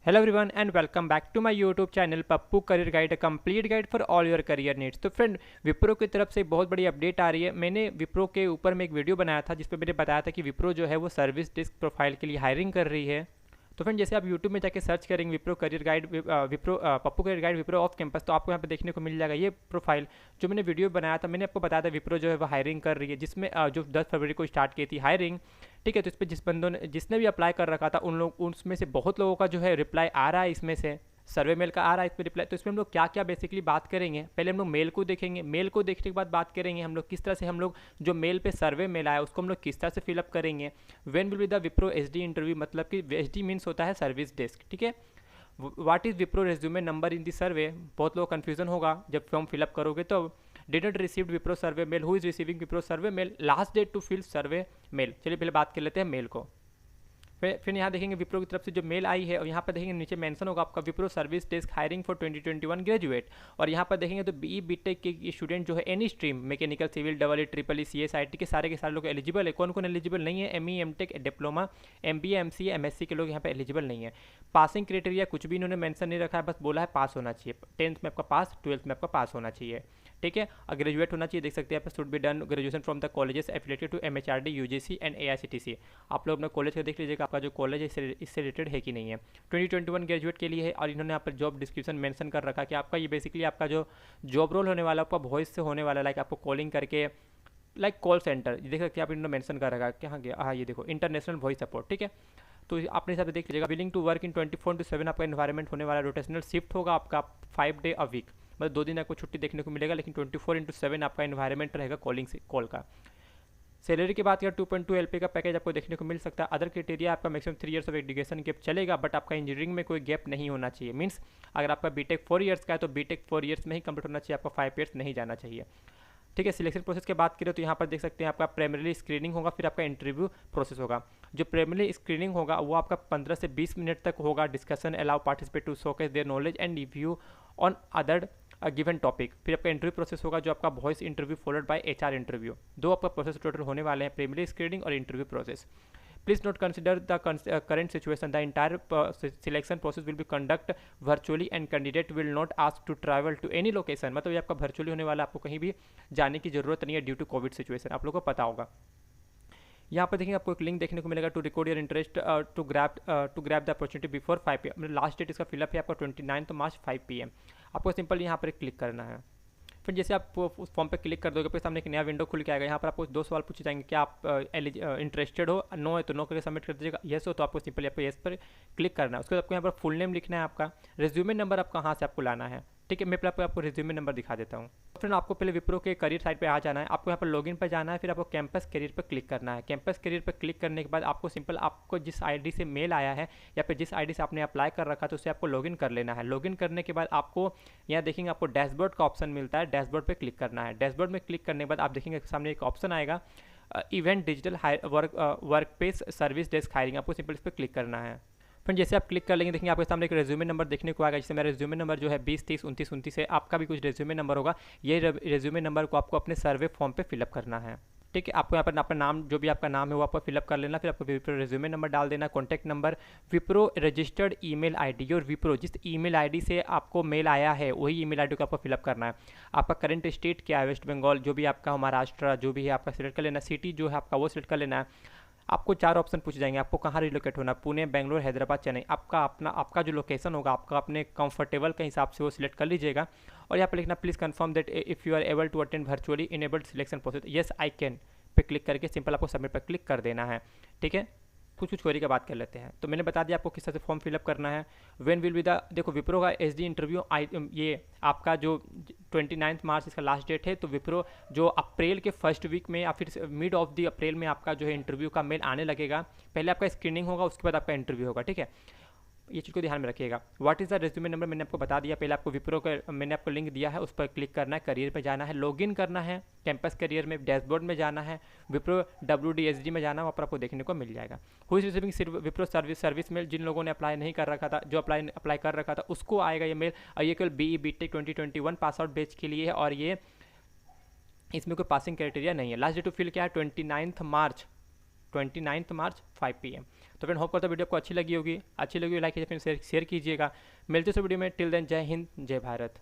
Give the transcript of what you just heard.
Hello everyone and welcome back to my YouTube channel Pappu career guide, a complete guide for all your career needs. तो friend, Wipro की तरफ से एक बहुत बड़ी अपडेट आ रही है। मैंने विप्रो के ऊपर में एक वीडियो बनाया था जिस पे मैंने बताया था कि विप्रो जो है वो सर्विस डेस्क प्रोफाइल के लिए हायरिंग कर रही है। तो फ्रेंड, जैसे आप यूट्यूब में जाके सर्च करेंगे Wipro career guide, Wipro Pappu career guide Wipro off campus, तो आपको यहाँ पे देखने को मिल जाएगा ये प्रोफाइल जो मैंने वीडियो बनाया था। मैंने आपको बताया था विप्रो जो है वो हायरिंग कर रही है, जिसमें जो 10 फरवरी को स्टार्ट की थी हायरिंग। ठीक है, तो इस पर जिस बंदों ने जिसने भी अप्लाई कर रखा था उन लोग उसमें से बहुत लोगों का जो है रिप्लाई आ रहा है, इसमें से सर्वे मेल का आ रहा है इस पर रिप्लाई। तो इसमें हम लोग क्या क्या बेसिकली बात करेंगे, पहले हम लोग मेल को देखेंगे। मेल को देखने के बाद बात करेंगे हम लोग किस तरह से हम लोग जो मेल पे सर्वे मेल आया उसको हम लोग किस तरह से फिलअप करेंगे। When will be the Wipro SD interview, मतलब कि एसडी मीन्स होता है सर्विस डेस्क। ठीक है, what is Wipro resume number in the survey, बहुत लोग कन्फ्यूजन होगा जब फॉर्म फिलअप करोगे। तो did not received Wipro survey mail, who is receiving Wipro survey mail, last date to fill survey mail. चलिए पहले बात कर लेते हैं मेल को। फिर यहाँ देखेंगे विप्रो की तरफ से जो मेल आई है, और यहाँ पर देखेंगे नीचे मेंशन होगा आपका Wipro service desk hiring for 2021 graduate. और यहाँ पर देखेंगे तो बीई बीटेक के स्टूडेंट जो है any stream, mechanical, civil, double E, triple E, CS, IT के सारे लोग एलिजिबल है। कौन कौन एलिजिबल नहीं है? ME, MTech, diploma, MBA, MCA, MSc के लोग यहाँ पे एलिजिबल नहीं है। पासिंग क्राइटेरिया कुछ भी इन्होंने मेंशन नहीं रखा है, बस बोला है पास होना चाहिए। 10th में आपका पास, 12th में आपका पास होना चाहिए। ठीक है, और ग्रेजुएट होना चाहिए। देख सकते हैं आप, should be done graduation from the colleges affiliated to MHRD, UGC and AICTE. आप लोग अपना कॉलेज का देख लीजिएगा, आपका जो कॉलेज है इससे रिलेटेड है कि नहीं है। 2021 ग्रेजुएट के लिए है। और इन्होंने यहाँ पर जॉब डिस्क्रिप्शन मेंशन कर रखा कि आपका ये बेसिकली आपका जो जॉब रोल होने वाला आपका वॉइस से होने वाला, लाइक आपको कॉलिंग करके, लाइक कॉल सेंटर, देख सकते हैं आप, इन्होंने मेंशन कर रखा है। कहाँ गया? हाँ, ये देखो, इंटरनेशनल वॉइस सपोर्ट। ठीक है, तो अपने हिसाब से देख लीजिएगा। विलिंग टू वर्क इन 24/7 आपका इन्वायरमेंट होने वाला। रोटेशनल शिफ्ट होगा आपका 5 डे अ वीक, मतलब 2 दिन आपको छुट्टी देखने को मिलेगा, लेकिन 24/7 आपका इन्वायरमेंट रहेगा कॉलिंग से कॉल का। सैलरी की बात करें 2.2 एलपी का पैकेज आपको देखने को मिल सकता है। अदर क्राइटेरिया आपका maximum 3 years of education gap चलेगा, बट आपका इंजीनियरिंग में कोई गैप नहीं होना चाहिए। मीन्स अगर आपका बीटेक 4 इयर्स का है तो बीटेक 4 इयर्स में ही कंप्लीट होना चाहिए, आपका 5 इयर्स नहीं जाना चाहिए। ठीक है, सिलेक्शन प्रोसेस की बात करें तो यहाँ पर देख सकते हैं आपका प्राइमरी स्क्रीनिंग होगा, फिर आपका इंटरव्यू प्रोसेस होगा। जो प्राइमरी स्क्रीनिंग होगा वो आपका 15 से 20 मिनट तक होगा। Discussion allow participate to showcase their knowledge and review on other given topic. फिर आपका इंटरव्यू प्रोसेस होगा जो आपका voice interview followed by HR interview. 2 आपका प्रोसेस टोटल होने वाले हैं, प्राइमरी स्क्रीनिंग और interview process. Please not consider the current situation. The entire selection process will be conduct virtually and candidate will not ask to travel to any location. मतलब ये आपका virtually होने वाला, आपको कहीं भी जाने की जरूरत नहीं है ड्यू टू कोविड सिचुएशन, आप लोगों को पता होगा। यहाँ पर देखिए आपको एक लिंक देखने को मिलेगा to record your interest to grab the opportunity before 5 PM। मतलब लास्ट डेट इसका फिलअप है आपका 29 मार्च 5 PM। आपको सिंपल यहाँ पर क्लिक करना है। फिर जैसे आप उस फॉर्म पे क्लिक कर दोगे फिर सामने एक नया विंडो खुल के आएगा। यहाँ पर आपको 2 सवाल पूछे जाएंगे, क्या आप इंटरेस्टेड हो? नो है तो नो करके सबमिट कर दीजिएगा, येस हो तो आपको सिंपली आपको येस पर क्लिक करना है। उसके बाद आपको यहाँ पर फुल नेम लिखना है, आपका रेज्यूमे नंबर आप कहाँ से आपको लाना है। ठीक है, मैं पहले आपको रेज्यूमे नंबर दिखा देता हूँ। फ्रेंड, आपको पहले विप्रो के करियर साइट पे आ जाना है, आपको यहाँ पर लॉगिन पर जाना है, फिर आपको कैंपस करियर पर क्लिक करना है। कैंपस करियर पर क्लिक करने के बाद आपको सिंपल आपको जिस आईडी से मेल आया है या फिर जिस आईडी से आपने अप्लाई कर रखा था उससे आपको लॉगिन कर लेना है। लॉगिन करने के बाद आपको यहाँ देखेंगे आपको डैशबोर्ड का ऑप्शन मिलता है, डैशबोर्ड पर क्लिक करना है। डैशबोर्ड में क्लिक करने के बाद आप देखेंगे सामने एक ऑप्शन आएगा event digital workspace service desk hiring, आपको सिंपल इस पर क्लिक करना है। फिर जैसे आप क्लिक कर लेंगे देखेंगे आपके सामने एक रेज्यूमे नंबर देखने को आएगा। जैसे मेरा रेज्यूमे नंबर जो है 20 30 29 29 है, आपका भी कुछ रेज्यूमे नंबर होगा। ये रेज्यूमे नंबर को आपको अपने सर्वे फॉर्म पे फिलअप करना है। ठीक है, आपको यहाँ पर आपका नाम, जो भी आपका नाम है वो आपको फिलअप कर लेना। फिर आपको विप्रो रेज्यूमे नंबर डाल देना, contact number, Wipro registered email ID, और विप्रो जिस ईमेल आईडी से आपको मेल आया है वही ईमेल आईडी को आपको फिलअप करना है। आपका करंट स्टेट क्या है, वेस्ट बंगाल, जो भी आपका महाराष्ट्र, जो भी है आपका सिलेक्ट कर लेना। सिटी जो है आपका वो सिलेक्ट कर लेना है। आपको 4 ऑप्शन पूछे जाएंगे, आपको कहाँ रिलोकेट होना, पुणे, बेंगलोर, हैदराबाद, चेन्नई। आपका जो लोकेशन होगा आपका अपने कंफर्टेबल के हिसाब से वो सिलेक्ट कर लीजिएगा। और यहाँ पर लिखना please confirm that if you are able to attend virtually enabled selection process, yes I can पे क्लिक करके सिंपल आपको सबमिट पर क्लिक कर देना है। ठीक है, कुछ क्वेरी का बात कर लेते हैं। तो मैंने बता दिया आपको किस तरह से फॉर्म फिलअप करना है। व्हेन विल बी द, देखो विप्रो का एसडी इंटरव्यू ये आपका जो 29 मार्च इसका लास्ट डेट है। तो विप्रो जो अप्रैल के फर्स्ट वीक में या फिर मिड ऑफ द अप्रैल में आपका जो है इंटरव्यू का मेल आने लगेगा। पहले आपका स्क्रीनिंग होगा, उसके बाद आपका इंटरव्यू होगा। ठीक है, ये चीज़ को ध्यान में रखिएगा। What is the resume number मैंने आपको बता दिया। पहले आपको विप्रो का मैंने आपको लिंक दिया है, उस पर क्लिक करना है, करियर पे जाना है, लॉगिन करना है, कैंपस करियर में डैशबोर्ड में जाना है, विप्रो WDSD में जाना है, वहाँ पर आपको देखने को मिल जाएगा। Who is receiving Wipro service mail, जिन लोगों ने अप्लाई नहीं कर रखा था, जो अप्लाई कर रखा था उसको आएगा ये मेल। और ये केवल BE BTech 2021 pass out batch के लिए है, और ये इसमें कोई पासिंग क्राइटेरिया नहीं है। लास्ट डेट टू फिल क्या है 29 मार्च 5 PM। तो फ्रेंड होप करता वीडियो आपको अच्छी लगी होगी लाइक कीजिए, फिर शेयर कीजिएगा। मिलते हैं वीडियो में, टिल देन जय हिंद जय भारत।